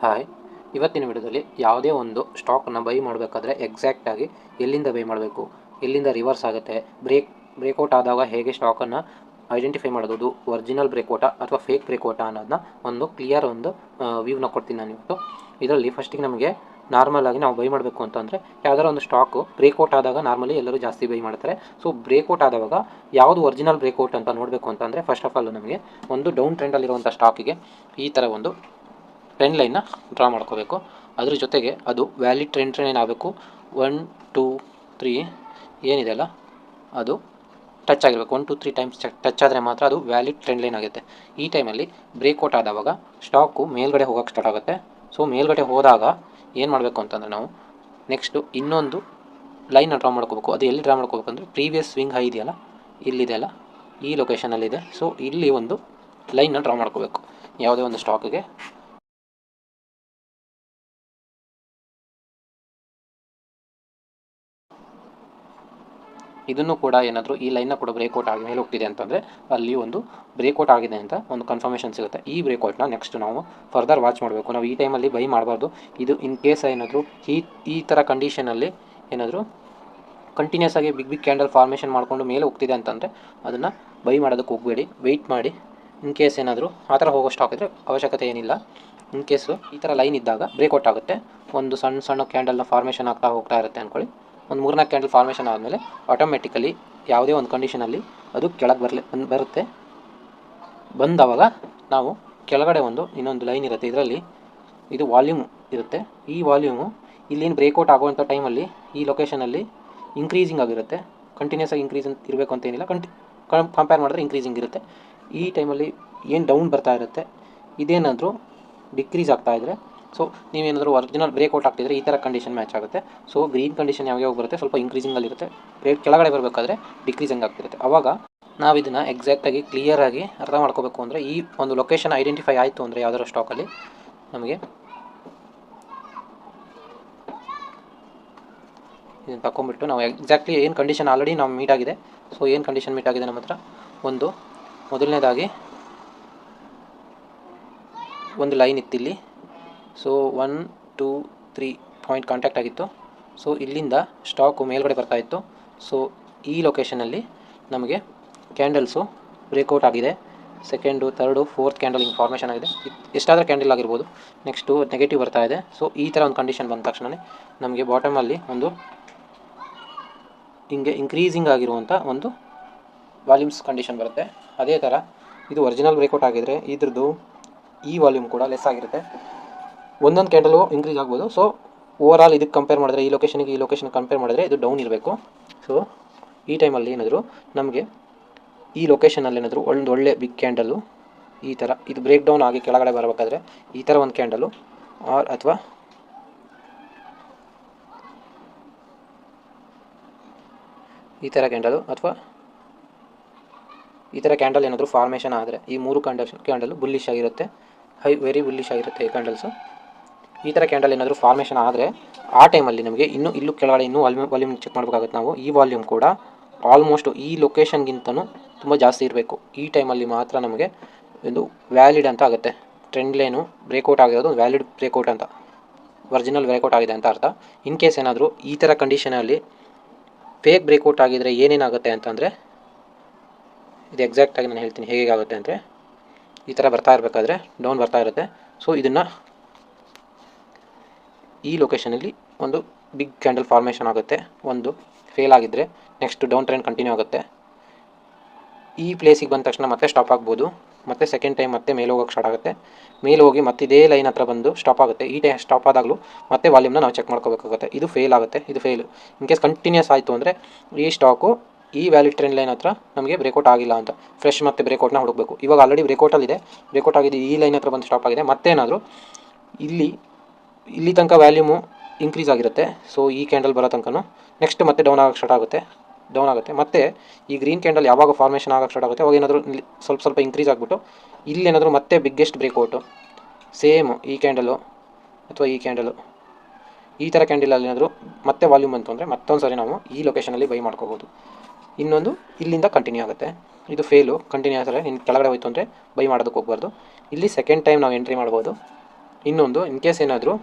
Hi, ಇವತ್ತಿನ ವಿಡಿಯೋದಲ್ಲಿ ಯಾವುದೇ ಒಂದು ಸ್ಟಾಕನ್ನು ಬೈ ಮಾಡಬೇಕಾದ್ರೆ ಎಕ್ಸಾಕ್ಟಾಗಿ ಎಲ್ಲಿಂದ ಬೈ ಮಾಡಬೇಕು, ಎಲ್ಲಿಂದ ರಿವರ್ಸ್ ಆಗುತ್ತೆ, ಬ್ರೇಕ್ಔಟ್ ಆದಾಗ ಹೇಗೆ ಸ್ಟಾಕನ್ನು ಐಡೆಂಟಿಫೈ ಮಾಡೋದು, ಒರಿಜಿನಲ್ ಬ್ರೇಕ್ಔಟಾ ಅಥವಾ ಫೇಕ್ ಬ್ರೇಕ್ಔಟಾ ಅನ್ನೋದನ್ನ ಒಂದು ಕ್ಲಿಯರ್ ವ್ಯೂನ ಕೊಡ್ತೀನಿ ನಾನು ಇವತ್ತು. ಇದರಲ್ಲಿ ಫಸ್ಟಿಗೆ ನಮಗೆ ನಾರ್ಮಲ್ ಆಗಿ ನಾವು ಬೈ ಮಾಡಬೇಕು ಅಂತಂದರೆ ಯಾವ್ದಾರು ಒಂದು ಸ್ಟಾಕು ಬ್ರೇಕ್ಔಟ್ ಆದಾಗ ನಾರ್ಮಲಿ ಎಲ್ಲರೂ ಜಾಸ್ತಿ ಬೈ ಮಾಡ್ತಾರೆ. ಸೊ ಬ್ರೇಕ್ಔಟ್ ಆದಾಗ ಯಾವುದು ಒರಿಜಿನಲ್ ಬ್ರೇಕ್ಔಟ್ ಅಂತ ನೋಡಬೇಕು ಅಂತಂದರೆ ಫಸ್ಟ್ ಆಫ್ ಆಲ್ ನಮಗೆ ಒಂದು ಡೌನ್ ಟ್ರೆಂಡಲ್ಲಿರುವಂಥ ಸ್ಟಾಕಿಗೆ ಈ ಥರ ಒಂದು ಟ್ರೆಂಡ್ ಲೈನ್ನ ಡ್ರಾ ಮಾಡ್ಕೋಬೇಕು. ಅದ್ರ ಜೊತೆಗೆ ಅದು ವ್ಯಾಲಿಡ್ ಟ್ರೆಂಡ್ ಏನಾಗಬೇಕು, 1 2 3 ಏನಿದೆ ಅಲ್ಲ ಅದು ಟಚ್ ಆಗಿರಬೇಕು. 1 2 3 ಟೈಮ್ಸ್ ಟಚ್ ಆದರೆ ಮಾತ್ರ ಅದು ವ್ಯಾಲಿಡ್ ಟ್ರೆಂಡ್ ಲೈನ್ ಆಗುತ್ತೆ. ಈ ಟೈಮಲ್ಲಿ ಬ್ರೇಕ್ಔಟ್ ಆದವಾಗ ಸ್ಟಾಕು ಮೇಲ್ಗಡೆ ಹೋಗೋಕ್ಕೆ ಸ್ಟಾರ್ಟ್ ಆಗುತ್ತೆ. ಸೊ ಮೇಲ್ಗಡೆ ಹೋದಾಗ ಏನು ಮಾಡಬೇಕು ಅಂತಂದರೆ ನಾವು ನೆಕ್ಸ್ಟು ಇನ್ನೊಂದು ಲೈನ್ನ ಡ್ರಾ ಮಾಡ್ಕೋಬೇಕು. ಅದು ಎಲ್ಲಿ ಡ್ರಾ ಮಾಡ್ಕೋಬೇಕು ಅಂದರೆ ಪ್ರೀವಿಯಸ್ ಸ್ವಿಂಗ್ ಹೈ ಇದೆಯಲ್ಲ, ಇಲ್ಲಿದೆ ಅಲ್ಲ, ಈ ಲೊಕೇಶನಲ್ಲಿದೆ. ಸೊ ಇಲ್ಲಿ ಒಂದು ಲೈನ್ನ ಡ್ರಾ ಮಾಡ್ಕೋಬೇಕು ಯಾವುದೇ ಒಂದು ಸ್ಟಾಕಿಗೆ. ಇದನ್ನು ಕೂಡ ಏನಾದರೂ ಈ ಲೈನ್ನ ಕೂಡ ಬ್ರೇಕ್ಔಟ್ ಆಗಿ ಮೇಲೆ ಹೋಗ್ತಿದೆ ಅಂತಂದರೆ ಅಲ್ಲಿ ಒಂದು ಬ್ರೇಕ್ಔಟ್ ಆಗಿದೆ ಅಂತ ಒಂದು ಕನ್ಫರ್ಮೇಷನ್ ಸಿಗುತ್ತೆ. ಈ ಬ್ರೇಕ್ಔಟ್ನ ನೆಕ್ಸ್ಟ್ ನಾವು ಫರ್ದರ್ ವಾಚ್ ಮಾಡಬೇಕು. ನಾವು ಈ ಟೈಮಲ್ಲಿ ಬೈ ಮಾಡಬಾರ್ದು. ಇದು ಇನ್ ಕೇಸ್ ಏನಾದರೂ ಈ ಥರ ಕಂಡೀಷನಲ್ಲಿ ಏನಾದರೂ ಕಂಟಿನ್ಯೂಸ್ ಆಗಿ ಬಿಗ್ ಕ್ಯಾಂಡಲ್ ಫಾರ್ಮೇಷನ್ ಮಾಡಿಕೊಂಡು ಮೇಲೆ ಹೋಗ್ತಿದೆ ಅಂತಂದರೆ ಅದನ್ನು ಬೈ ಮಾಡೋದಕ್ಕೆ ಹೋಗಬೇಡಿ, ವೆಯ್ಟ್ ಮಾಡಿ. ಇನ್ ಕೇಸ್ ಏನಾದರೂ ಆ ಥರ ಹೋಗೋ ಸ್ಟಾಕ್ ಇದ್ದರೆ ಅವಶ್ಯಕತೆ ಏನಿಲ್ಲ. ಇನ್ ಕೇಸು ಈ ಥರ ಲೈನ್ ಇದ್ದಾಗ ಬ್ರೇಕ್ಔಟ್ ಆಗುತ್ತೆ, ಒಂದು ಸಣ್ಣ ಸಣ್ಣ ಕ್ಯಾಂಡಲ್ನ ಫಾರ್ಮೇಷನ್ ಆಗ್ತಾ ಹೋಗ್ತಾ ಇರುತ್ತೆ ಅಂದ್ಕೊಳ್ಳಿ. ಒಂದು 3-4 ಕ್ಯಾಂಡಲ್ ಫಾರ್ಮೇಷನ್ ಆದಮೇಲೆ ಆಟೋಮೆಟಿಕಲಿ ಯಾವುದೇ ಒಂದು ಕಂಡೀಷನಲ್ಲಿ ಅದು ಕೆಳಗೆ ಬರುತ್ತೆ. ಬಂದವಾಗ ನಾವು ಕೆಳಗಡೆ ಇನ್ನೊಂದು ಲೈನ್ ಇರುತ್ತೆ. ಇದರಲ್ಲಿ ಇದು ವಾಲ್ಯೂಮ್ ಇರುತ್ತೆ. ಈ ವಾಲ್ಯೂಮು ಇಲ್ಲಿನ ಬ್ರೇಕ್ಔಟ್ ಆಗುವಂಥ ಟೈಮಲ್ಲಿ ಈ ಲೊಕೇಶನಲ್ಲಿ ಇನ್ಕ್ರೀಸಿಂಗ್ ಆಗಿರುತ್ತೆ. ಕಂಟಿನ್ಯೂಸ್ ಆಗಿ ಇನ್ಕ್ರೀಸ್ ಇರಬೇಕು ಅಂತೇನಿಲ್ಲ, ಕಂಪೇರ್ ಮಾಡಿದ್ರೆ ಇನ್ಕ್ರೀಸಿಂಗ್ ಇರುತ್ತೆ. ಈ ಟೈಮಲ್ಲಿ ಏನು ಡೌನ್ ಬರ್ತಾ ಇರುತ್ತೆ, ಇದೇನಾದರೂ ಡಿಕ್ರೀಸ್ ಆಗ್ತಾಯಿದ್ರೆ, ಸೊ ನೀವೇನಾದರೂ ಒರಿಜಿನಲ್ ಬ್ರೇಕ್ಔಟ್ ಆಗ್ತಿದ್ರೆ ಈ ಥರ ಕಂಡೀಷನ್ ಮ್ಯಾಚ್ ಆಗುತ್ತೆ. ಸೊ ಗ್ರೀನ್ ಕಂಡೀಷನ್ ಯಾವಾಗ ಬರುತ್ತೆ, ಸ್ವಲ್ಪ ಇನ್ಕ್ರೀಸಿಂಗಲ್ಲಿರುತ್ತೆ. ಕೆಳಗಡೆ ಬರಬೇಕಾದ್ರೆ ಡಿಕ್ರೀಸಿಂಗ್ ಆಗ್ತಿರುತ್ತೆ. ಆವಾಗ ನಾವು ಇದನ್ನು ಎಕ್ಸಾಕ್ಟಾಗಿ ಕ್ಲಿಯರಾಗಿ ಅರ್ಥ ಮಾಡ್ಕೋಬೇಕು. ಅಂದರೆ ಈ ಒಂದು ಲೊಕೇಶನ್ ಐಡೆಂಟಿಫೈ ಆಯಿತು ಅಂದರೆ ಯಾವ್ದಾದ್ರು ಸ್ಟಾಕಲ್ಲಿ ನಮಗೆ ಇದನ್ನು ತಗೊಂಬಿಟ್ಟು ನಾವು ಎಕ್ಸಾಕ್ಟ್ಲಿ ಏನು ಕಂಡೀಷನ್ ಆಲ್ರೆಡಿ ನಾವು ಮೀಟ್ ಆಗಿದೆ. ಸೊ ಏನು ಕಂಡೀಷನ್ ಮೀಟ್ ಆಗಿದೆ ನಮ್ಮ ಹತ್ರ, ಮೊದಲನೇದಾಗಿ ಒಂದು ಲೈನ್ ಇತ್ತಿಲ್ಲಿ. ಸೊ 1 2 3 ಪಾಯಿಂಟ್ ಕಾಂಟ್ಯಾಕ್ಟ್ ಆಗಿತ್ತು. ಸೊ ಇಲ್ಲಿಂದ ಸ್ಟಾಕು ಮೇಲ್ಗಡೆ ಬರ್ತಾಯಿತ್ತು. ಸೊ ಈ ಲೊಕೇಶನಲ್ಲಿ ನಮಗೆ ಕ್ಯಾಂಡಲ್ಸು ಬ್ರೇಕ್ಔಟ್ ಆಗಿದೆ. ಸೆಕೆಂಡು, ಥರ್ಡು, ಫೋರ್ತ್ ಕ್ಯಾಂಡಲ್ ಹಿಂಗೆ ಫಾರ್ಮೇಷನ್ ಆಗಿದೆ. ಎಷ್ಟಾದರೂ ಕ್ಯಾಂಡಲ್ ಆಗಿರ್ಬೋದು. ನೆಕ್ಸ್ಟು ನೆಗೆಟಿವ್ ಬರ್ತಾ ಇದೆ. ಸೊ ಈ ಥರ ಒಂದು ಕಂಡೀಷನ್ ಬಂದ ತಕ್ಷಣ ನಮಗೆ ಬಾಟಮಲ್ಲಿ ಒಂದು ಹಿಂಗೆ ಇನ್ಕ್ರೀಸಿಂಗ್ ಆಗಿರುವಂಥ ಒಂದು ವಾಲ್ಯೂಮ್ಸ್ ಕಂಡೀಷನ್ ಬರುತ್ತೆ. ಅದೇ ಥರ ಇದು ಒರಿಜಿನಲ್ ಬ್ರೇಕ್ಔಟ್ ಆಗಿದ್ರೆ ಇದ್ರದ್ದು ಈ ವಾಲ್ಯೂಮ್ ಕೂಡ ಲೆಸ್ ಆಗಿರುತ್ತೆ. ಒಂದೊಂದು ಕ್ಯಾಂಡಲು ಇನ್ಕ್ರೀಸ್ ಆಗ್ಬೋದು. ಸೊ ಓವರ್ ಆಲ್ ಇದಕ್ಕೆ ಕಂಪೇರ್ ಮಾಡಿದ್ರೆ ಈ ಲೊಕೇಶನ್ಗೆ ಕಂಪೇರ್ ಮಾಡಿದ್ರೆ ಇದು ಡೌನ್ ಇರಬೇಕು. ಸೊ ಈ ಟೈಮಲ್ಲಿ ಏನಾದರೂ ನಮಗೆ ಈ ಲೊಕೇಶನಲ್ಲಿ ಏನಾದರೂ ಒಂದು ಒಳ್ಳೆ ಬಿಗ್ ಕ್ಯಾಂಡಲು ಈ ಥರ ಇದು ಬ್ರೇಕ್ ಡೌನ್ ಆಗಿ ಕೆಳಗಡೆ ಬರಬೇಕಾದ್ರೆ ಈ ಥರ ಒಂದು ಕ್ಯಾಂಡಲು ಅಥವಾ ಈ ಥರ ಕ್ಯಾಂಡಲು ಅಥವಾ ಈ ಥರ ಕ್ಯಾಂಡಲ್ ಏನಾದರೂ ಫಾರ್ಮೇಷನ್ ಆದರೆ ಈ 3 ಕ್ಯಾಂಡಲು ಬುಲ್ಲಿಶ್ ಆಗಿರುತ್ತೆ, ವೆರಿ ಬುಲ್ಲಿಶ್ ಆಗಿರುತ್ತೆ ಈ ಕ್ಯಾಂಡಲ್ಸು. ಈ ಥರ ಕ್ಯಾಂಡಲ್ ಏನಾದರೂ ಫಾರ್ಮೇಷನ್ ಆದರೆ ಆ ಟೈಮಲ್ಲಿ ನಮಗೆ ಇಲ್ಲೂ ಕೆಳಗಡೆ ವಾಲ್ಯೂಮ್ ಚೆಕ್ ಮಾಡಬೇಕಾಗುತ್ತೆ ನಾವು. ಈ ವಾಲ್ಯೂಮ್ ಕೂಡ ಆಲ್ಮೋಸ್ಟ್ ಈ ಲೊಕೇಶನ್ಗಿಂತನೂ ತುಂಬ ಜಾಸ್ತಿ ಇರಬೇಕು. ಈ ಟೈಮಲ್ಲಿ ಮಾತ್ರ ನಮಗೆ ಒಂದು ವ್ಯಾಲಿಡ್ ಅಂತ ಆಗುತ್ತೆ. ಟ್ರೆಂಡ್ ಲೈನು ಬ್ರೇಕ್ಔಟ್ ಆಗಿರೋದು ವ್ಯಾಲಿಡ್ ಬ್ರೇಕ್ಔಟ್ ಅಂತ, ಒರಿಜಿನಲ್ ಬ್ರೇಕ್ಔಟ್ ಆಗಿದೆ ಅಂತ ಅರ್ಥ. ಇನ್ ಕೇಸ್ ಏನಾದರೂ ಈ ಥರ ಕಂಡೀಷನಲ್ಲಿ ಫೇಕ್ ಬ್ರೇಕ್ಔಟ್ ಆಗಿದರೆ ಏನೇನಾಗುತ್ತೆ ಅಂತಂದರೆ ಇದು ಎಕ್ಸಾಕ್ಟಾಗಿ ನಾನು ಹೇಳ್ತೀನಿ ಹೇಗಾಗುತ್ತೆ ಅಂದರೆ ಈ ಥರ ಬರ್ತಾ ಇರಬೇಕಾದ್ರೆ ಡೌನ್ ಬರ್ತಾ ಇರುತ್ತೆ. ಸೊ ಇದನ್ನು ಈ ಲೊಕೇಶನಲ್ಲಿ ಒಂದು ಬಿಗ್ ಕ್ಯಾಂಡಲ್ ಫಾರ್ಮೇಷನ್ ಆಗುತ್ತೆ. ಒಂದು ಫೇಲ್ ಆಗಿದ್ದರೆ ನೆಕ್ಸ್ಟ್ ಡೌನ್ ಟ್ರೆಂಡ್ ಕಂಟಿನ್ಯೂ ಆಗುತ್ತೆ. ಈ ಪ್ಲೇಸಿಗೆ ಬಂದ ತಕ್ಷಣ ಮತ್ತೆ ಸ್ಟಾಪ್ ಆಗ್ಬೋದು. ಮತ್ತು ಸೆಕೆಂಡ್ ಟೈಮ್ ಮತ್ತೆ ಮೇಲೆ ಹೋಗೋಕ್ಕೆ ಸ್ಟಾರ್ಟ್ ಆಗುತ್ತೆ. ಮೇಲೆ ಹೋಗಿ ಮತ್ತೆ ಇದೇ ಲೈನ್ ಹತ್ರ ಬಂದು ಸ್ಟಾಪ್ ಆಗುತ್ತೆ. ಈ ಟೈಮ್ ಸ್ಟಾಪ್ ಆದಾಗಲೂ ಮತ್ತೆ ವಾಲ್ಯೂಮ್ನ ನಾವು ಚೆಕ್ ಮಾಡ್ಕೋಬೇಕಾಗುತ್ತೆ. ಇದು ಫೇಲ್ ಆಗುತ್ತೆ, ಇದು ಫೇಲು. ಇನ್ ಕೇಸ್ ಕಂಟಿನ್ಯೂಸ್ ಆಯಿತು ಅಂದರೆ ಈ ಸ್ಟಾಕು ಈ ವ್ಯಾಲಿಡ್ ಟ್ರೆಂಡ್ ಲೈನ್ ಹತ್ರ ನಮಗೆ ಬ್ರೇಕ್ಔಟ್ ಆಗಿಲ್ಲ ಅಂತ ಫ್ರೆಶ್ ಮತ್ತೆ ಬ್ರೇಕ್ಔಟ್ನ ಹುಡುಕಬೇಕು. ಇವಾಗ ಆಲ್ರೆಡಿ ಬ್ರೇಕ್ಔಟಲ್ಲಿದೆ, ಬ್ರೇಕ್ಔಟ್ ಆಗಿದೆ, ಈ ಲೈನ್ ಹತ್ರ ಬಂದು ಸ್ಟಾಪ್ ಆಗಿದೆ. ಮತ್ತೇನಾದರೂ ಇಲ್ಲಿ ತನಕ ವ್ಯಾಲ್ಯೂಮು ಇನ್ಕ್ರೀಸ್ ಆಗಿರುತ್ತೆ. ಸೊ ಈ ಕ್ಯಾಂಡಲ್ ಬರೋ ತನಕ ನೆಕ್ಸ್ಟ್ ಮತ್ತೆ ಡೌನ್ ಆಗುತ್ತೆ. ಮತ್ತು ಈ ಗ್ರೀನ್ ಕ್ಯಾಂಡಲ್ ಯಾವಾಗ ಫಾರ್ಮೇಷನ್ ಆಗೋಕ್ಕೆ ಸ್ಟಾರ್ಟ್ ಆಗುತ್ತೆ ಅವಾಗ ಏನಾದರೂ ಸ್ವಲ್ಪ ಇನ್ಕ್ರೀಸ್ ಆಗಿಬಿಟ್ಟು ಇಲ್ಲೇನಾದರೂ ಮತ್ತೆ ಬಿಗ್ಗೆಸ್ಟ್ ಬ್ರೇಕ್ಔಟು ಸೇಮ್ ಈ ಕ್ಯಾಂಡಲು ಅಥವಾ ಈ ಕ್ಯಾಂಡಲು ಈ ಥರ ಕ್ಯಾಂಡಲಲ್ಲಿ ಏನಾದರೂ ಮತ್ತೆ ವಾಲ್ಯೂಮ್ ಬಂತು ಅಂದರೆ ಮತ್ತೊಂದು ಸರಿ ನಾವು ಈ ಲೊಕೇಶನಲ್ಲಿ ಬೈ ಮಾಡ್ಕೋಬೋದು. ಇನ್ನೊಂದು ಇಲ್ಲಿಂದ ಕಂಟಿನ್ಯೂ ಆಗುತ್ತೆ. ಇದು ಫೇಲು ಕಂಟಿನ್ಯೂ ಆದರೆ ಇನ್ನು ಕೆಳಗಡೆ ಹೋಯ್ತು ಅಂದರೆ ಬೈ ಮಾಡೋದಕ್ಕೆ ಹೋಗ್ಬಾರ್ದು. ಇಲ್ಲಿ ಸೆಕೆಂಡ್ ಟೈಮ್ ನಾವು ಎಂಟ್ರಿ ಮಾಡ್ಬೋದು. ಇನ್ನೊಂದು ಇನ್ ಕೇಸ್ ಏನಾದರೂ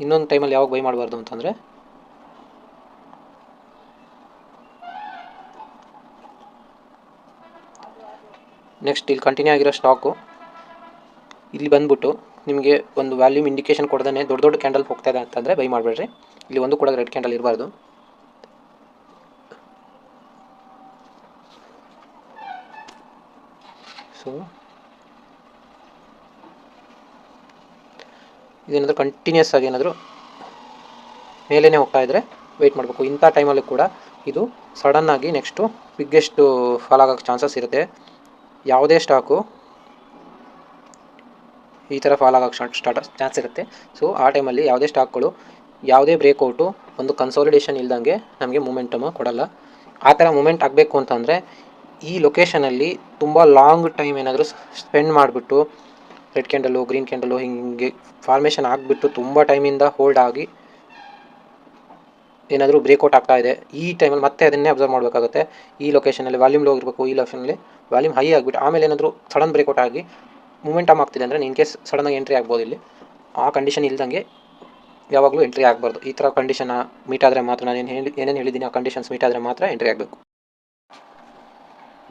ಇನ್ನೊಂದು ಟೈಮಲ್ಲಿ ಯಾವಾಗ ಬೈ ಮಾಡಬಾರ್ದು ಅಂತಂದರೆ ನೆಕ್ಸ್ಟ್ ಇಲ್ಲಿ ಕಂಟಿನ್ಯೂ ಆಗಿರೋ ಸ್ಟಾಕು ಇಲ್ಲಿ ಬಂದ್ಬಿಟ್ಟು ನಿಮಗೆ ಒಂದು ವ್ಯಾಲ್ಯೂಮ್ ಇಂಡಿಕೇಶನ್ ಕೊಡ್ದೇ ದೊಡ್ಡ ದೊಡ್ಡ ಕ್ಯಾಂಡಲ್ ಹೋಗ್ತಾ ಇದೆ ಅಂತಂದರೆ ಬೈ ಮಾಡಬೇಡ್ರಿ. ಇಲ್ಲಿ ಒಂದು ಕೂಡ ರೆಡ್ ಕ್ಯಾಂಡಲ್ ಇರಬಾರ್ದು. ಸೊ ಇದೇನಾದರೂ ಕಂಟಿನ್ಯೂಸ್ ಆಗಿ ಏನಾದರೂ ಮೇಲೇ ಹೋಗ್ತಾ ಇದ್ದರೆ ವೆಯ್ಟ್ ಮಾಡಬೇಕು. ಇಂಥ ಟೈಮಲ್ಲಿ ಕೂಡ ಇದು ಸಡನ್ನಾಗಿ ನೆಕ್ಸ್ಟು ಬಿಗ್ಗೆಸ್ಟು ಫಾಲ್ ಆಗೋಕ್ಕೆ ಚಾನ್ಸಸ್ ಇರುತ್ತೆ. ಯಾವುದೇ ಸ್ಟಾಕು ಈ ಥರ ಫಾಲ್ ಆಗೋಕ್ಕೆ ಚಾನ್ಸ್ ಇರುತ್ತೆ. ಸೊ ಆ ಟೈಮಲ್ಲಿ ಯಾವುದೇ ಸ್ಟಾಕ್ಗಳು ಯಾವುದೇ ಬ್ರೇಕ್ಔಟು ಒಂದು ಕನ್ಸಾಲಿಡೇಷನ್ ಇಲ್ದಂಗೆ ನಮಗೆ ಮೂಮೆಂಟಮು ಕೊಡಲ್ಲ. ಆ ಥರ ಮೂಮೆಂಟ್ ಆಗಬೇಕು ಅಂತಂದರೆ ಈ ಲೊಕೇಶನಲ್ಲಿ ತುಂಬ ಲಾಂಗ್ ಟೈಮ್ ಏನಾದರೂ ಸ್ಪೆಂಡ್ ಮಾಡಿಬಿಟ್ಟು ರೆಡ್ ಕ್ಯಾಂಡಲು ಗ್ರೀನ್ ಕ್ಯಾಂಡಲು ಹಿಂಗೆ ಫಾರ್ಮೇಷನ್ ಆಗಿಬಿಟ್ಟು ತುಂಬ ಟೈಮಿಂದ ಹೋಲ್ಡ್ ಆಗಿ ಏನಾದರೂ ಬ್ರೇಕ್ಔಟ್ ಆಗ್ತಾ ಇದೆ, ಈ ಟೈಮಲ್ಲಿ ಮತ್ತೆ ಅದನ್ನೇ ಅಬ್ಸರ್ವ್ ಮಾಡಬೇಕಾಗುತ್ತೆ. ಈ ಲೊಕೇಶನಲ್ಲಿ ವಾಲ್ಯೂಮ್ ಲೋ ಇರಬೇಕು, ಈ ಲೊಕೇಶನಲ್ಲಿ ವಾಲ್ಯೂಮ್ ಹೈ ಆಗಿಬಿಟ್ಟು ಆಮೇಲೆ ಏನಾದರೂ ಸಡನ್ ಬ್ರೇಕ್ಔಟ್ ಆಗಿ ಮೂಮೆಂಟಮ್ ಆಗ್ತಿದೆ ಅಂದರೆ ಇನ್ ಕೇಸ್ ಸಡನ್ನಾಗಿ ಎಂಟ್ರಿ ಆಗ್ಬೋದು. ಇಲ್ಲಿ ಆ ಕಂಡೀಷನ್ ಇಲ್ದಂಗೆ ಯಾವಾಗಲೂ ಎಂಟ್ರಿ ಆಗಬಾರ್ದು. ಈ ಥರ ಕಂಡೀಷನ್ ಮೀಟ್ ಆದರೆ ಮಾತ್ರ ನಾನು ಏನೇನು ಹೇಳಿದ್ದೀನಿ ಆ ಕಂಡೀಷನ್ಸ್ ಮೀಟ್ ಆದರೆ ಮಾತ್ರ ಎಂಟ್ರಿ ಆಗಬೇಕು.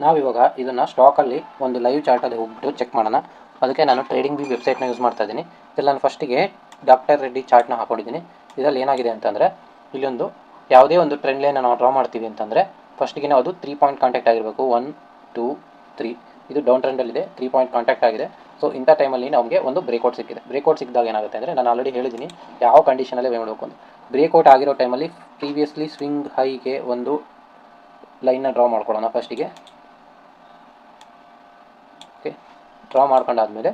ನಾವಿವಾಗ ಇದನ್ನು ಸ್ಟಾಕಲ್ಲಿ ಒಂದು ಲೈವ್ ಚಾರ್ಟಲ್ಲಿ ಹೋಗ್ಬಿಟ್ಟು ಚೆಕ್ ಮಾಡೋಣ. ಅದಕ್ಕೆ ನಾನು ಟ್ರೇಡಿಂಗ್ ಬಿ ವೆಬ್ಸೈಟ್ನ ಯೂಸ್ ಮಾಡ್ತಾ ಇದ್ದೀನಿ. ಇದರಲ್ಲಿ ನಾನು ಫಸ್ಟಿಗೆ ಡಾಕ್ಟರ್ ರೆಡ್ಡಿ ಚಾರ್ಟ್ನ ಹಾಕೊಂಡಿದ್ದೀನಿ. ಇದರಲ್ಲಿ ಏನಾಗಿದೆ ಅಂತಂದರೆ ಇಲ್ಲೊಂದು ಯಾವುದೇ ಒಂದು ಟ್ರೆಂಡ್ ಲೈನ್ ನಾವು ಡ್ರಾ ಮಾಡ್ತೀವಿ ಅಂತಂದರೆ ಫಸ್ಟಿಗೆ ಅದು 3 ಪಾಯಿಂಟ್ ಕಾಂಟ್ಯಾಕ್ಟ್ ಆಗಿರಬೇಕು. 1 2 3 ಇದು ಡೌನ್ ಟ್ರೆಂಡಲ್ಲಿದೆ, 3 ಪಾಯಿಂಟ್ ಕಾಂಟ್ಯಾಕ್ಟ್ ಆಗಿದೆ. ಸೊ ಇಂಥ ಟೈಮಲ್ಲಿ ನಮಗೆ ಒಂದು ಬ್ರೇಕ್ಔಟ್ ಸಿಕ್ಕಿದೆ. ಬ್ರೇಕ್ಔಟ್ ಸಿಕ್ಕಿದಾಗ ಏನಾಗುತ್ತೆ ಅಂದರೆ ನಾನು ಆಲ್ರೆಡಿ ಹೇಳಿದ್ದೀನಿ ಯಾವ ಕಂಡೀಷನಲ್ಲಿ ಬೈ ಮಾಡಬೇಕು ಅಂತ. ಬ್ರೇಕ್ಔಟ್ ಆಗಿರೋ ಟೈಮಲ್ಲಿ ಪ್ರೀವಿಯಸ್ಲಿ ಸ್ವಿಂಗ್ ಹೈಗೆ ಒಂದು ಲೈನ್ನ ಡ್ರಾ ಮಾಡ್ಕೊಳ್ಳೋಣ ಫಸ್ಟಿಗೆ. ಓಕೆ, ಡ್ರಾ ಮಾಡ್ಕೊಂಡಾದ್ಮೇಲೆ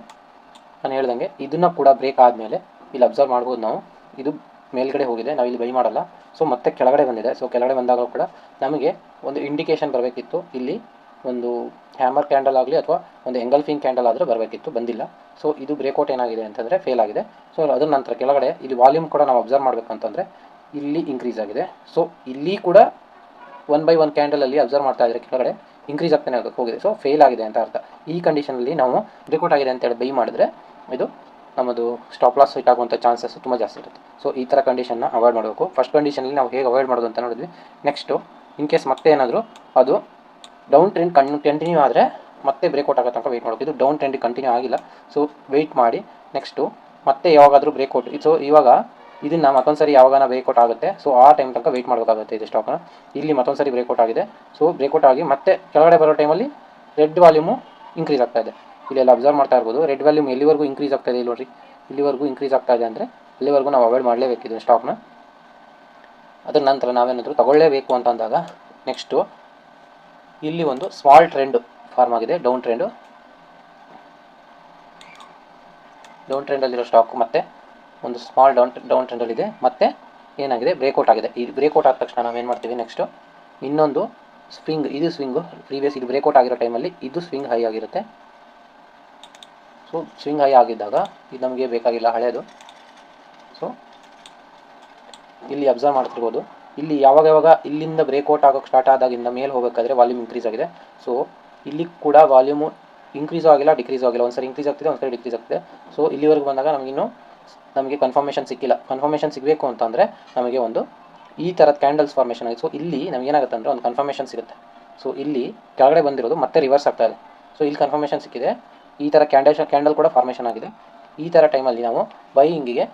ನಾನು ಹೇಳ್ದಂಗೆ ಇದನ್ನು ಕೂಡ ಬ್ರೇಕ್ ಆದಮೇಲೆ ಇಲ್ಲಿ ಅಬ್ಸರ್ವ್ ಮಾಡ್ಬೋದು ನಾವು. ಇದು ಮೇಲ್ಗಡೆ ಹೋಗಿದೆ, ನಾವು ಇಲ್ಲಿ ಬೈ ಮಾಡಲ್ಲ. ಸೊ ಮತ್ತೆ ಕೆಳಗಡೆ ಬಂದಿದೆ. ಸೊ ಕೆಳಗಡೆ ಬಂದಾಗ ಕೂಡ ನಮಗೆ ಒಂದು ಇಂಡಿಕೇಶನ್ ಬರಬೇಕಿತ್ತು. ಇಲ್ಲಿ ಒಂದು ಹ್ಯಾಮರ್ ಕ್ಯಾಂಡಲ್ ಆಗಲಿ ಅಥವಾ ಒಂದು ಎಂಗಲ್ಫಿಂಗ್ ಕ್ಯಾಂಡಲ್ ಆದರೆ ಬರಬೇಕಿತ್ತು, ಬಂದಿಲ್ಲ. ಸೊ ಇದು ಬ್ರೇಕ್ಔಟ್ ಏನಾಗಿದೆ ಅಂತಂದರೆ ಫೇಲ್ ಆಗಿದೆ. ಸೊ ಅದರ ನಂತರ ಕೆಳಗಡೆ ಇಲ್ಲಿ ವಾಲ್ಯೂಮ್ ಕೂಡ ನಾವು ಅಬ್ಸರ್ವ್ ಮಾಡಬೇಕಂತಂದರೆ ಇಲ್ಲಿ ಇನ್ಕ್ರೀಸ್ ಆಗಿದೆ. ಸೊ ಇಲ್ಲಿ ಕೂಡ 1 by 1 ಕ್ಯಾಂಡಲಲ್ಲಿ ಅಬ್ಸರ್ವ್ ಮಾಡ್ತಾ ಇದ್ದರೆ ಕೆಳಗಡೆ ಇನ್ಕ್ರೀಸ್ ಆಗ್ತಾನೆ ಹೋಗಿದೆ. ಸೊ ಫೇಲ್ ಆಗಿದೆ ಅಂತ ಅರ್ಥ. ಈ ಕಂಡೀಷನಲ್ಲಿ ನಾವು ಬ್ರೇಕ್ಔಟ್ ಆಗಿದೆ ಅಂತೇಳಿ ಬೈ ಮಾಡಿದ್ರೆ ಇದು ನಮ್ಮದು ಸ್ಟಾಪ್ ಲಾಸ್ ಹಿಟ್ ಆಗುವಂಥ ಚಾನ್ಸಸ್ ತುಂಬ ಜಾಸ್ತಿ ಇರುತ್ತೆ. ಸೊ ಈ ಥರ ಕಂಡೀಷನ್ನ ಅವಾಯ್ಡ್ ಮಾಡಬೇಕು. ಫಸ್ಟ್ ಕಂಡೀಷನಲ್ಲಿ ನಾವು ಹೇಗೆ ಅವಾಯ್ಡ್ ಮಾಡೋದು ಅಂತ ನೋಡಿದ್ವಿ. ನೆಕ್ಸ್ಟು ಇನ್ ಕೇಸ್ ಮತ್ತೆ ಏನಾದರೂ ಅದು ಡೌನ್ ಟ್ರೆಂಡ್ ಕಂಟಿನ್ಯೂ ಆದರೆ ಮತ್ತೆ ಬ್ರೇಕ್ಔಟ್ ಆಗೋ ತನಕ ವೆಯ್ಟ್ ಮಾಡಬೇಕು. ಇದು ಡೌನ್ ಟ್ರೆಂಡಿಗೆ ಕಂಟಿನ್ಯೂ ಆಗಿಲ್ಲ. ಸೊ ವೆಯ್ಟ್ ಮಾಡಿ ನೆಕ್ಸ್ಟು ಮತ್ತೆ ಯಾವಾಗಾದರೂ ಬ್ರೇಕ್ಔಟ್. ಸೊ ಇವಾಗ ಇದನ್ನು ಮತ್ತೊಂದು ಸರಿ ಯಾವಾಗ ಬ್ರೇಕ್ಔಟ್ ಆಗುತ್ತೆ, ಸೊ ಆ ಟೈಮ್ ತನಕ ವೆಯ್ಟ್ ಮಾಡಬೇಕಾಗುತ್ತೆ ಇದು ಸ್ಟಾಕ್ನ. ಇಲ್ಲಿ ಮತ್ತೊಂದು ಸರಿ ಬ್ರೇಕ್ಔಟ್ ಆಗಿದೆ. ಸೊ ಬ್ರೇಕ್ಔಟ್ ಆಗಿ ಮತ್ತೆ ಕೆಳಗಡೆ ಬರೋ ಟೈಮಲ್ಲಿ ರೆಡ್ ವಾಲ್ಯೂಮು ಇನ್ಕ್ರೀಸ್ ಆಗ್ತಾ ಇದೆ. ಇಲ್ಲೆಲ್ಲ ಅಬ್ಸರ್ವ್ ಮಾಡ್ತಾ ಇರ್ಬೋದು. ರೆಡ್ ವ್ಯಾಲ್ಯೂಮ್ ಎಲ್ಲಿವರೆಗೂ ಇನ್ಕ್ರೀಸ್ ಆಗ್ತಾ ಇದೆ ಇಲ್ಲಿ ನೋಡಿರಿ, ಇಲ್ಲಿವರೆಗೂ ಇನ್ಕ್ರೀಸ್ ಆಗ್ತಾ ಇದೆ ಅಂದರೆ ಅಲ್ಲಿವರೆಗೂ ನಾವು ಅವಾಯ್ಡ್ ಮಾಡಲೇಬೇಕಿದೆ ಸ್ಟಾಕ್ನ. ಅದರ ನಂತರ ನಾವೇನಾದರೂ ತಗೊಳ್ಳೇಬೇಕು ಅಂತ ಅಂದಾಗ ನೆಕ್ಸ್ಟು ಇಲ್ಲಿ ಒಂದು ಸ್ಮಾಲ್ ಟ್ರೆಂಡ್ ಫಾರ್ಮ್ ಆಗಿದೆ, ಡೌನ್ ಟ್ರೆಂಡಲ್ಲಿರೋ ಸ್ಟಾಕು ಮತ್ತೆ ಒಂದು ಸ್ಮಾಲ್ ಡೌನ್ ಟ್ರೆಂಡಲ್ಲಿದೆ. ಮತ್ತೆ ಏನಾಗಿದೆ ಬ್ರೇಕ್ಔಟ್ ಆಗಿದೆ. ಈ ಬ್ರೇಕ್ಔಟ್ ಆದ ತಕ್ಷಣ ನಾವೇನು ಮಾಡ್ತೀವಿ ನೆಕ್ಸ್ಟು ಇನ್ನೊಂದು ಸ್ವಿಂಗ್, ಇದು ಸ್ವಿಂಗು ಪ್ರೀವಿಯಸ್ ಇದು ಬ್ರೇಕ್ಔಟ್ ಆಗಿರೋ ಟೈಮಲ್ಲಿ ಇದು ಸ್ವಿಂಗ್ ಹೈ ಆಗಿರುತ್ತೆ. ಸೊ ಸ್ವಿಂಗ್ ಹೈ ಆಗಿದ್ದಾಗ ಇದು ನಮಗೆ ಬೇಕಾಗಿಲ್ಲ ಹಳೆಯದು. ಸೊ ಇಲ್ಲಿ ಅಬ್ಸರ್ವ್ ಮಾಡ್ತಿರ್ಬೋದು, ಇಲ್ಲಿ ಯಾವಾಗ ಇಲ್ಲಿಂದ ಬ್ರೇಕ್ಔಟ್ ಆಗೋಕ್ಕೆ ಸ್ಟಾರ್ಟ್ ಆದಾಗಿಂದ ಮೇಲೆ ಹೋಗಬೇಕಾದ್ರೆ ವಾಲ್ಯೂಮ್ ಇನ್ಕ್ರೀಸ್ ಆಗಿದೆ. ಸೊ ಇಲ್ಲಿ ಕೂಡ ವಾಲ್ಯೂಮು ಇನ್ಕ್ರೀಸು ಆಗಿಲ್ಲ, ಡಿಕ್ರೀಸು ಆಗಿಲ್ಲ. ಒಂದು ಸರಿ ಇನ್ಕ್ರೀಸ್ ಆಗ್ತಿದೆ, ಒಂದು ಸರಿ ಡಿಕ್ರೀಸ್ ಆಗ್ತಿದೆ. ಸೊ ಇಲ್ಲಿವರೆಗೂ ಬಂದಾಗ ನಮಗೆ ಕನ್ಫರ್ಮೇಷನ್ ಸಿಕ್ಕಿಲ್ಲ. ಕನ್ಫರ್ಮೇಷನ್ ಸಿಗಬೇಕು ಅಂತಂದರೆ ನಮಗೆ ಒಂದು ಈ ಥರದ ಕ್ಯಾಂಡಲ್ಸ್ ಫಾರ್ಮೇಷನ್ ಆಗಿದೆ. ಸೊ ಇಲ್ಲಿ ನಮಗೇನಾಗುತ್ತೆ ಅಂದರೆ ಒಂದು ಕನ್ಫರ್ಮೇಷನ್ ಸಿಗುತ್ತೆ. ಸೊ ಇಲ್ಲಿ ಕೆಳಗಡೆ ಬಂದಿರೋದು ಮತ್ತೆ ರಿವರ್ಸ್ ಆಗ್ತಾ ಇದೆ. ಸೊ ಇಲ್ಲಿ ಕನ್ಫರ್ಮೇಷನ್ ಸಿಕ್ಕಿದೆ, ಈ ಥರ ಕ್ಯಾಂಡಲ್ ಕೂಡ ಫಾರ್ಮೇಷನ್ ಆಗಿದೆ. ಈ ಥರ ಟೈಮಲ್ಲಿ ನಾವು ಬೈಯಿಂಗಿಗೆ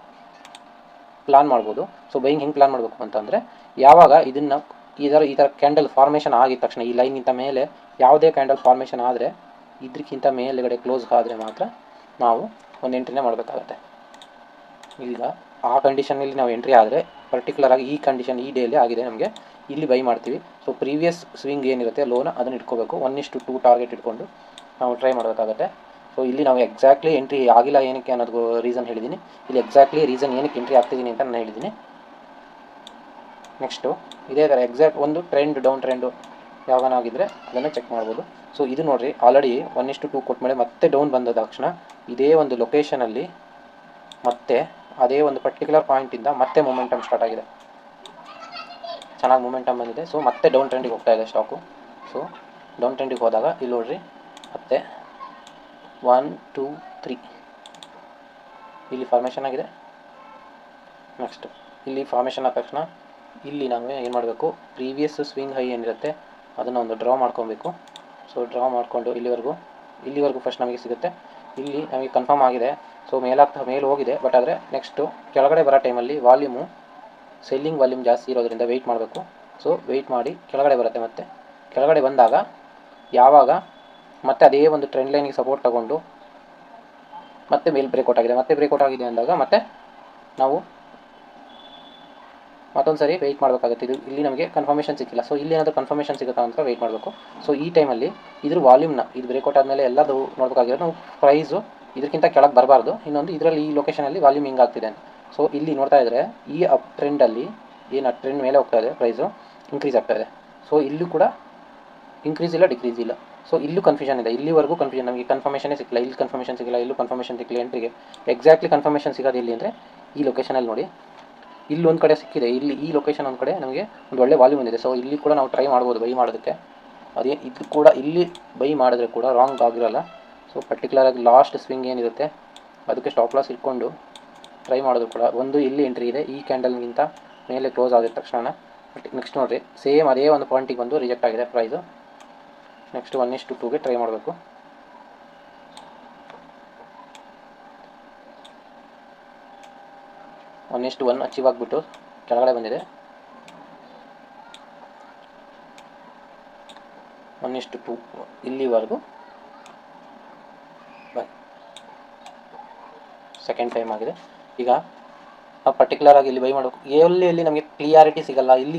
ಪ್ಲಾನ್ ಮಾಡ್ಬೋದು. ಸೊ ಬೈಯಿಂಗ್ ಹೆಂಗೆ ಪ್ಲಾನ್ ಮಾಡಬೇಕು ಅಂತಂದರೆ ಯಾವಾಗ ಇದನ್ನು ಈ ಥರ ಕ್ಯಾಂಡಲ್ ಫಾರ್ಮೇಷನ್ ಆಗಿದ ತಕ್ಷಣ ಈ ಲೈನ್ಗಿಂತ ಮೇಲೆ ಯಾವುದೇ ಕ್ಯಾಂಡಲ್ ಫಾರ್ಮೇಷನ್ ಆದರೆ ಇದಕ್ಕಿಂತ ಮೇಲುಗಡೆ ಕ್ಲೋಸ್ ಆದರೆ ಮಾತ್ರ ನಾವು ಒಂದು ಎಂಟ್ರಿನೇ ಮಾಡಬೇಕಾಗತ್ತೆ. ಈಗ ಆ ಕಂಡೀಷನಲ್ಲಿ ನಾವು ಎಂಟ್ರಿ ಆದರೆ ಪರ್ಟಿಕ್ಯುಲರಾಗಿ ಈ ಕಂಡೀಷನ್ ಈ ಡೇಲಿ ಆಗಿದೆ ನಮಗೆ, ಇಲ್ಲಿ ಬೈ ಮಾಡ್ತೀವಿ. ಸೊ ಪ್ರೀವಿಯಸ್ ಸ್ವಿಂಗ್ ಏನಿರುತ್ತೆ ಲೋನ ಅದನ್ನು ಇಟ್ಕೋಬೇಕು. 1:2 ಟಾರ್ಗೆಟ್ ಇಟ್ಕೊಂಡು ನಾವು ಟ್ರೈ ಮಾಡಬೇಕಾಗತ್ತೆ. ಸೊ ಇಲ್ಲಿ ನಾವು ಎಕ್ಸಾಕ್ಟ್ಲಿ ಎಂಟ್ರಿ ಆಗಿಲ್ಲ ಏನಕ್ಕೆ ಅನ್ನೋದು ರೀಸನ್ ಹೇಳಿದ್ದೀನಿ. ಇಲ್ಲಿ ಎಕ್ಸಾಕ್ಟ್ಲಿ ರೀಸನ್ ಏನಕ್ಕೆ ಎಂಟ್ರಿ ಆಗ್ತಿದ್ದೀನಿ ಅಂತ ನಾನು ಹೇಳಿದ್ದೀನಿ. ನೆಕ್ಸ್ಟು ಇದೇ ಥರ ಎಕ್ಸಾಕ್ಟ್ ಒಂದು ಡೌನ್ ಟ್ರೆಂಡು ಯಾವಾಗನಾಗಿದ್ದರೆ ಅದನ್ನು ಚೆಕ್ ಮಾಡ್ಬೋದು. ಸೊ ಇದು ನೋಡಿರಿ, ಆಲ್ರೆಡಿ 1:2 ಕೊಟ್ಟ ಮೇಲೆ ಮತ್ತೆ ಡೌನ್ ಬಂದ ತಕ್ಷಣ ಇದೇ ಒಂದು ಲೊಕೇಶನಲ್ಲಿ ಮತ್ತೆ ಅದೇ ಒಂದು ಪರ್ಟಿಕ್ಯುಲರ್ ಪಾಯಿಂಟಿಂದ ಮತ್ತೆ ಮೊಮೆಂಟಮ್ ಸ್ಟಾರ್ಟ್ ಆಗಿದೆ. ಚೆನ್ನಾಗಿ ಮೂಮೆಂಟಮ್ ಬಂದಿದೆ. ಸೊ ಮತ್ತೆ ಡೌನ್ ಟ್ರೆಂಡಿಗೆ ಹೋಗ್ತಾ ಇದೆ ಸ್ಟಾಕು. ಸೊ ಡೌನ್ ಟ್ರೆಂಡಿಗೆ ಹೋದಾಗ ಇಲ್ಲಿ ನೋಡ್ರಿ ಮತ್ತೆ 1 2 3 ಇಲ್ಲಿ ಫಾರ್ಮೇಷನ್ ಆಗಿದೆ. ನೆಕ್ಸ್ಟ್ ಇಲ್ಲಿ ಫಾರ್ಮೇಷನ್ ಆದ ತಕ್ಷಣ ಇಲ್ಲಿ ನಾವು ಏನು ಮಾಡಬೇಕು, ಪ್ರೀವಿಯಸ್ ಸ್ವಿಂಗ್ ಹೈ ಏನಿರುತ್ತೆ ಅದನ್ನು ಒಂದು ಡ್ರಾ ಮಾಡ್ಕೊಬೇಕು. ಸೊ ಡ್ರಾ ಮಾಡಿಕೊಂಡು ಇಲ್ಲಿವರೆಗೂ ಫಸ್ಟ್ ನಮಗೆ ಸಿಗುತ್ತೆ. ಇಲ್ಲಿ ನಮಗೆ ಕನ್ಫರ್ಮ್ ಆಗಿದೆ. ಸೊ ಮೇಲೆ ಹೋಗಿದೆ. ಬಟ್ ಆದರೆ ನೆಕ್ಸ್ಟು ಕೆಳಗಡೆ ಬರೋ ಟೈಮಲ್ಲಿ ವಾಲ್ಯೂಮು ಸೆಲ್ಲಿಂಗ್ ವಾಲ್ಯೂಮ್ ಜಾಸ್ತಿ ಇರೋದ್ರಿಂದ ವೆಯ್ಟ್ ಮಾಡಬೇಕು. ಸೊ ವೆಯ್ಟ್ ಮಾಡಿ ಕೆಳಗಡೆ ಬರುತ್ತೆ. ಮತ್ತು ಕೆಳಗಡೆ ಬಂದಾಗ ಯಾವಾಗ ಮತ್ತೆ ಅದೇ ಒಂದು ಟ್ರೆಂಡ್ ಲೈನಿಗೆ ಸಪೋರ್ಟ್ ತಗೊಂಡು ಮತ್ತೆ ಮೇಲೆ ಬ್ರೇಕ್ಔಟ್ ಆಗಿದೆ ಅಂದಾಗ ಮತ್ತೆ ನಾವು ಮತ್ತೊಂದು ಸರಿ ವೆಯ್ಟ್ ಮಾಡಬೇಕಾಗುತ್ತೆ. ಇಲ್ಲಿ ನಮಗೆ ಕನ್ಫರ್ಮೇಷನ್ ಸಿಕ್ಕಿಲ್ಲ. ಸೊ ಇಲ್ಲಿ ಏನಾದರೂ ಕನ್ಫರ್ಮೇಷನ್ ಸಿಗುತ್ತಾ ಅಂತ ವೆಯ್ಟ್ ಮಾಡಬೇಕು. ಸೊ ಈ ಟೈಮಲ್ಲಿ ಇದ್ರ ವಾಲ್ಯೂಮ್ನ ಇದು ಬ್ರೇಕ್ಔಟ್ ಆದಮೇಲೆ ಎಲ್ಲದು ನೋಡಬೇಕಾಗಿರೋದು ನಾವು ಪ್ರೈಸು ಇದಕ್ಕಿಂತ ಕೆಳಗೆ ಬರಬಾರ್ದು. ಇನ್ನೊಂದು ಇದರಲ್ಲಿ ಈ ಲೊಕೇಶನಲ್ಲಿ ವಾಲ್ಯೂಮ್ ಹಿಂಗೆ ಆಗ್ತಿದೆ ಅಂತ. ಸೊ ಇಲ್ಲಿ ನೋಡ್ತಾ ಇದ್ದರೆ ಈ ಅಪ್ ಟ್ರೆಂಡಲ್ಲಿ ಏನು ಟ್ರೆಂಡ್ ಮೇಲೆ ಹೋಗ್ತಾ ಇದೆ, ಪ್ರೈಸು ಇನ್ಕ್ರೀಸ್ ಆಗ್ತಾ ಇದೆ. ಸೊ ಇಲ್ಲೂ ಕೂಡ ಇನ್ಕ್ರೀಸ್ ಇಲ್ಲ, ಡಿಕ್ರೀಸ್ ಇಲ್ಲ. ಸೊ ಇಲ್ಲೂ ಕನ್ಫ್ಯೂಷನ್ ಇದೆ. ಇಲ್ಲಿವರೆಗೂ ಕನ್ಫ್ಯೂಷನ್, ನಮಗೆ ಕನ್ಫರ್ಮೇಷನೇ ಸಿಕ್ಕಿಲ್ಲ. ಇಲ್ಲಿ ಕನ್ಫರ್ಮೇಷನ್ ಸಿಕ್ಕಿಲ್ಲ, ಇಲ್ಲೂ ಕನ್ಫರ್ಮೇಷನ್ ಸಿಕ್ಕಿಲ್ಲ. ಎಂಟ್ರಿಗೆ ಎಕ್ಸಾಕ್ಟ್ಲಿ ಕನ್ಫರ್ಮೇಷನ್ ಸಿಗೋದು ಇಲ್ಲಿ ಅಂದರೆ ಈ ಲೊಕೇಶನಲ್ಲಿ ನೋಡಿ. ಇಲ್ಲೊಂದು ಕಡೆ ಸಿಕ್ಕಿದೆ. ಇಲ್ಲಿ ಈ ಲೊಕೇಶನ್ ಒಂದು ಕಡೆ ನಮಗೆ ಒಂದು ಒಳ್ಳೆ ವಾಲ್ಯೂಮ್ ಬಂದಿದೆ. ಸೊ ಇಲ್ಲಿ ಕೂಡ ನಾವು ಟ್ರೈ ಮಾಡ್ಬೋದು ಬೈ ಮಾಡೋದಕ್ಕೆ. ಅದೇ ಇದು ಕೂಡ ಇಲ್ಲಿ ಬೈ ಮಾಡಿದ್ರೆ ಕೂಡ ರಾಂಗ್ ಆಗಿರೋಲ್ಲ. ಸೊ ಪರ್ಟಿಕ್ಯುಲರಾಗಿ ಲಾಸ್ಟ್ ಸ್ವಿಂಗ್ ಏನಿರುತ್ತೆ ಅದಕ್ಕೆ ಸ್ಟಾಪ್ ಲಾಸ್ ಇಟ್ಕೊಂಡು ಟ್ರೈ ಮಾಡೋದು ಕೂಡ ಒಂದು ಇಲ್ಲಿ ಎಂಟ್ರಿ ಇದೆ. ಈ ಕ್ಯಾಂಡಲ್ಗಿಂತ ಮೇಲೆ ಕ್ಲೋಸ್ ಆಗಿದ ತಕ್ಷಣ ನೆಕ್ಸ್ಟ್ ನೋಡಿರಿ ಸೇಮ್ ಅದೇ ಒಂದು ಪಾಯಿಂಟಿಗೆ ಬಂದು ರಿಜೆಕ್ಟ್ ಆಗಿದೆ ಪ್ರೈಸು. ನೆಕ್ಸ್ಟ್ 1:2ಗೆ ಟ್ರೈ ಮಾಡಬೇಕು. ಒನ್ ಅಚೀವ್ ಆಗಿಬಿಟ್ಟು ಕೆಳಗಡೆ ಬಂದಿದೆ. 1:2 ಇಲ್ಲಿವರೆಗೂ ಸೆಕೆಂಡ್ ಟೈಮ್ ಆಗಿದೆ. ಈಗ ನಾವು ಪರ್ಟಿಕ್ಯುಲರಾಗಿ ಇಲ್ಲಿ ಬೈ ಮಾಡಬೇಕು. ಎಲ್ಲಿ ನಮಗೆ ಕ್ಲಿಯಾರಿಟಿ ಸಿಗಲ್ಲ, ಇಲ್ಲಿ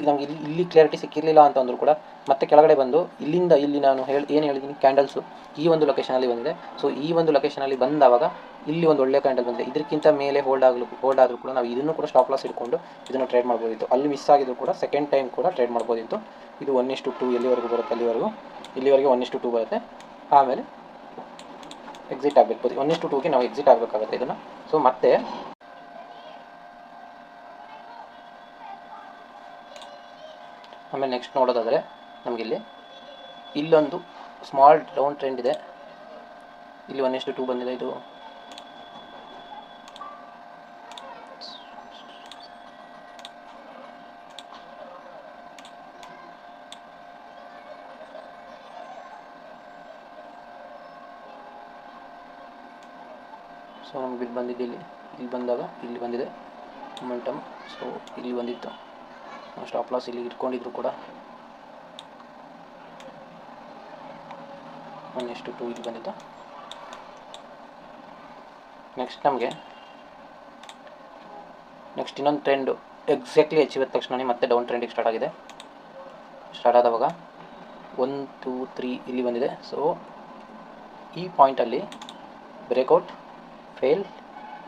ಕ್ಲಿಯಾರಿಟಿ ಸಿಕ್ಕಿರಲಿಲ್ಲ ಅಂತಂದ್ರೂ ಕೂಡ ಮತ್ತೆ ಕೆಳಗಡೆ ಬಂದು ಇಲ್ಲಿ ನಾನು ಏನು ಹೇಳಿದ್ದೀನಿ ಕ್ಯಾಂಡಲ್ಸು ಈ ಒಂದು ಲೊಕೇಶನಲ್ಲಿ ಬಂದಿದೆ. ಸೊ ಈ ಒಂದು ಲೊಕೇಶನಲ್ಲಿ ಬಂದಾವಾಗ ಇಲ್ಲಿ ಒಂದು ಒಳ್ಳೆ ಕ್ಯಾಂಡಲ್ ಬಂದಿದೆ. ಇದಕ್ಕಿಂತ ಮೇಲೆ ಹೋಲ್ಡ್ ಆದರೂ ಕೂಡ ನಾವು ಇದನ್ನು ಕೂಡ ಸ್ಟಾಪ್ ಲಾಸ್ ಇಟ್ಕೊಂಡು ಇದನ್ನು ಟ್ರೇಡ್ ಮಾಡ್ಬೋದಿತ್ತು. ಅಲ್ಲಿ ಮಿಸ್ ಆಗಿದ್ರು ಕೂಡ ಸೆಕೆಂಡ್ ಟೈಮ್ ಕೂಡ ಟ್ರೇಡ್ ಮಾಡ್ಬೋದಿತ್ತು. ಇದು 1:2 ಎಲ್ಲಿವರೆಗೂ ಬರುತ್ತೆ ಇಲ್ಲಿವರೆಗೆ 1:2 ಬರುತ್ತೆ. ಆಮೇಲೆ ಎಕ್ಸಿಟ್ ಆಗಬೇಕು. 1:2ಗೆ ನಾವು ಎಕ್ಸಿಟ್ ಆಗಬೇಕಾಗುತ್ತೆ ಇದನ್ನು. ಸೊ ಮತ್ತೆ ಆಮೇಲೆ ನೆಕ್ಸ್ಟ್ ನೋಡೋದಾದರೆ ನಮಗಿಲ್ಲಿ ಇಲ್ಲೊಂದು ಸ್ಮಾಲ್ ಡೌನ್ ಟ್ರೆಂಡ್ ಇದೆ. ಇಲ್ಲಿ 1:2 ಬಂದಿದೆ. ಇದು ಸೊ ನಮ್ಗೆ ಬಿಲ್ ಬಂದಿದೆ. ಇಲ್ಲಿ ಬಂದಾಗ ಇಲ್ಲಿ ಬಂದಿದೆ ಮೊಮೆಂಟಮ್. ಸೊ ಇಲ್ಲಿ ಬಂದಿತ್ತು. ಸ್ಟಾಪ್ ಲಾಸ್ ಇಲ್ಲಿ ಇಟ್ಕೊಂಡಿದ್ರು ಕೂಡ 1:2 ಇಲ್ಲಿ ಬಂದಿತ್ತು. ನೆಕ್ಸ್ಟ್ ಇನ್ನೊಂದು ಟ್ರೆಂಡು ಎಕ್ಸಾಕ್ಟ್ಲಿ ಅಚೀವ್ ಆದ ತಕ್ಷಣ ಮತ್ತೆ ಡೌನ್ ಟ್ರೆಂಡಿಗೆ ಸ್ಟಾರ್ಟ್ ಆದವಾಗ 1 2 3 ಇಲ್ಲಿ ಬಂದಿದೆ. ಸೊ ಈ ಪಾಯಿಂಟಲ್ಲಿ ಬ್ರೇಕ್ಔಟ್ ಫೇಲ್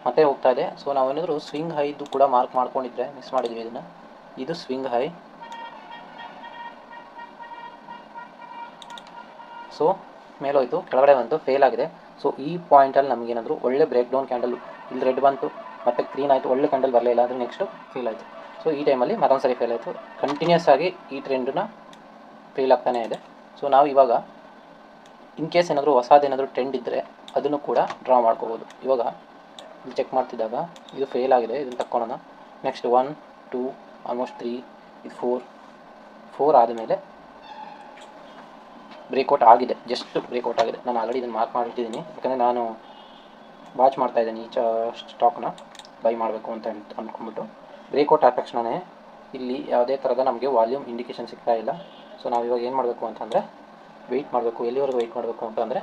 ಮತ್ತೆ ಹೋಗ್ತಾ ಇದೆ. ಸೊ ನಾವೇನಾದರೂ ಸ್ವಿಂಗ್ ಹೈದು ಕೂಡ ಮಾರ್ಕ್ ಮಾಡ್ಕೊಂಡಿದ್ರೆ ಮಿಸ್ ಮಾಡಿದ್ವಿ ಇದನ್ನು. ಇದು ಸ್ವಿಂಗ್ ಹೈ. ಸೊ ಮೇಲೋಯ್ತು, ಕೆಳಗಡೆ ಬಂತು, ಫೇಲ್ ಆಗಿದೆ. ಸೊ ಈ ಪಾಯಿಂಟಲ್ಲಿ ನಮಗೇನಾದರೂ ಒಳ್ಳೆ ಬ್ರೇಕ್ ಡೌನ್ ಕ್ಯಾಂಡಲ್ ಇಲ್ಲಿ ರೆಡ್ ಬಂತು ಮತ್ತು ಗ್ರೀನ್ ಆಯಿತು, ಒಳ್ಳೆ ಕ್ಯಾಂಡಲ್ ಬರಲಿಲ್ಲ ಅಂದರೆ ನೆಕ್ಸ್ಟು ಫೇಲ್ ಆಯಿತು. ಸೊ ಈ ಟೈಮಲ್ಲಿ ಮತ್ತೊಂದು ಸರಿ ಫೇಲ್ ಆಯಿತು. ಕಂಟಿನ್ಯೂಸ್ ಆಗಿ ಈ ಟ್ರೆಂಡನ್ನ ಫೇಲ್ ಆಗ್ತಾನೇ ಇದೆ. ಸೊ ನಾವು ಇವಾಗ ಇನ್ ಕೇಸ್ ಏನಾದರೂ ಹೊಸದೇನಾದರೂ ಟ್ರೆಂಡ್ ಇದ್ದರೆ ಅದನ್ನು ಕೂಡ ಡ್ರಾ ಮಾಡ್ಕೋಬೋದು. ಇವಾಗ ಇಲ್ಲಿ ಚೆಕ್ ಮಾಡ್ತಿದ್ದಾಗ ಇದು ಫೇಲ್ ಆಗಿದೆ, ಇದನ್ನು ತಕ್ಕೊಳ್ಳೋಣ. ನೆಕ್ಸ್ಟ್ 1 2 ಆಲ್ಮೋಸ್ಟ್ 3 ಇದು 4 ಆದಮೇಲೆ ಬ್ರೇಕ್ಔಟ್ ಆಗಿದೆ. ಜಸ್ಟ್ ಬ್ರೇಕ್ಔಟ್ ಆಗಿದೆ. ನಾನು ಆಲ್ರೆಡಿ ಇದನ್ನು ಮಾರ್ಕ್ ಮಾಡಿಟ್ಟಿದ್ದೀನಿ, ಯಾಕಂದರೆ ನಾನು ವಾಚ್ ಮಾಡ್ತಾಯಿದ್ದೀನಿ ಈ ಸ್ಟಾಕ್ನ ಬೈ ಮಾಡಬೇಕು ಅಂತ ಅಂದ್ಕೊಂಡ್ಬಿಟ್ಟು. ಬ್ರೇಕ್ಔಟ್ ಆದ ತಕ್ಷಣವೇ ಇಲ್ಲಿ ಯಾವುದೇ ಥರದ ನಮಗೆ ವಾಲ್ಯೂಮ್ ಇಂಡಿಕೇಷನ್ ಸಿಗ್ತಾ ಇಲ್ಲ. ಸೊ ನಾವು ಇವಾಗ ಏನು ಮಾಡಬೇಕು ಅಂತಂದರೆ ವೆಯ್ಟ್ ಮಾಡಬೇಕು. ಎಲ್ಲಿವರೆಗೂ ವೆಯ್ಟ್ ಮಾಡಬೇಕು ಅಂತಂದರೆ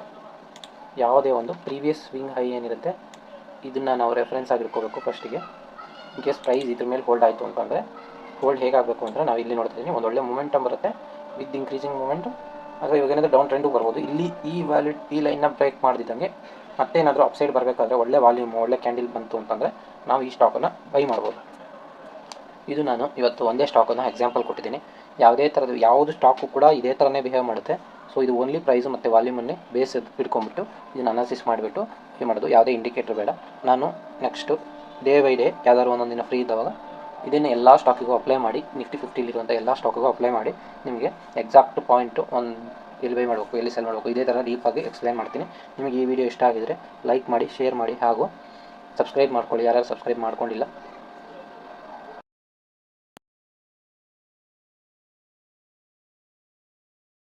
ಯಾವುದೇ ಒಂದು ಪ್ರೀವಿಯಸ್ ಸ್ವಿಂಗ್ ಹೈ ಏನಿರುತ್ತೆ ಇದನ್ನು ನಾವು ರೆಫರೆನ್ಸ್ ಆಗಿಟ್ಕೋಬೇಕು ಫಸ್ಟಿಗೆ. ಇನ್ ಕೇಸ್ ಪ್ರೈಸ್ ಇದ್ರ ಮೇಲೆ ಹೋಲ್ಡ್ ಆಯಿತು ಅಂತಂದರೆ ಹೋಲ್ಡ್ ಹೇಗಾಗಬೇಕು ಅಂದರೆ ನಾವು ಇಲ್ಲಿ ನೋಡ್ತಿದ್ದೀನಿ ಒಂದು ಒಳ್ಳೆ ಮೂಮೆಂಟಮ್ ಬರುತ್ತೆ ವಿತ್ ಇನ್ಕ್ರೀಸಿಂಗ್ ಮೂಮೆಂಟಮ್. ಆದರೆ ಇವಾಗ ಏನಾದರೂ ಡೌನ್ ಟ್ರೆಂಡು ಬರ್ಬೋದು. ಇಲ್ಲಿ ಈ ಲೈನ್ನ ಬ್ರೇಕ್ ಮಾಡಿದಂಗೆ ಮತ್ತೇನಾದರೂ ಅಪ್ಸೈಡ್ ಬರಬೇಕಾದ್ರೆ ಒಳ್ಳೆ ವಾಲ್ಯೂಮ್ ಒಳ್ಳೆ ಕ್ಯಾಂಡಲ್ ಬಂತು ಅಂತಂದರೆ ನಾವು ಈ ಸ್ಟಾಕನ್ನು ಬೈ ಮಾಡ್ಬೋದು. ಇದು ನಾನು ಇವತ್ತು ಒಂದೇ ಸ್ಟಾಕನ್ನು ಎಕ್ಸಾಂಪಲ್ ಕೊಟ್ಟಿದ್ದೀನಿ. ಯಾವುದೇ ಥರದ್ದು ಯಾವುದು ಸ್ಟಾಕು ಕೂಡ ಇದೇ ಥರನೇ ಬಿಹೇವ್ ಮಾಡುತ್ತೆ. ಸೊ ಇದು ಓನ್ಲಿ ಪ್ರೈಸು ಮತ್ತು ವಾಲ್ಯೂಮನ್ನೇ ಬೇಸ್ ಇಟ್ಕೊಂಡ್ಬಿಟ್ಟು ಇದನ್ನು ಅನಾಲಿಸಿಸ್ ಮಾಡಿಬಿಟ್ಟು ಮಾಡೋದು. ಯಾವುದೇ ಇಂಡಿಕೇಟರ್ ಬೇಡ. ನಾನು ನೆಕ್ಸ್ಟು ಡೇ ಬೈ ಡೇ ಯಾವ್ದಾದ್ರು ಒಂದೊಂದು ದಿನ ಫ್ರೀ ಇದ್ದಾವಾಗ ಇದನ್ನು ಎಲ್ಲ ಸ್ಟಾಕಿಗೂ ಅಪ್ಲೈ ಮಾಡಿ, ನಿಫ್ಟಿ 50 ಎಲ್ಲ ಸ್ಟಾಕಿಗೂ ಅಪ್ಲೈ ಮಾಡಿ ನಿಮಗೆ ಎಕ್ಸಾಕ್ಟ್ ಪಾಯಿಂಟು ಒಂದು ಎಲ್ಲಿ ಬೈ ಮಾಡಬೇಕು, ಎಲ್ಲಿ ಸೆಲ್ ಮಾಡಬೇಕು, ಇದೇ ಥರ ಡೀಪಾಗಿ ಎಕ್ಸ್ಪ್ಲೈನ್ ಮಾಡ್ತೀನಿ. ನಿಮಗೆ ಈ ವಿಡಿಯೋ ಇಷ್ಟ ಆಗಿದರೆ ಲೈಕ್ ಮಾಡಿ, ಶೇರ್ ಮಾಡಿ ಹಾಗೂ ಸಬ್ಸ್ಕ್ರೈಬ್ ಮಾಡ್ಕೊಳ್ಳಿ ಯಾರ್ಯಾರು ಸಬ್ಸ್ಕ್ರೈಬ್ ಮಾಡ್ಕೊಂಡಿಲ್ಲ.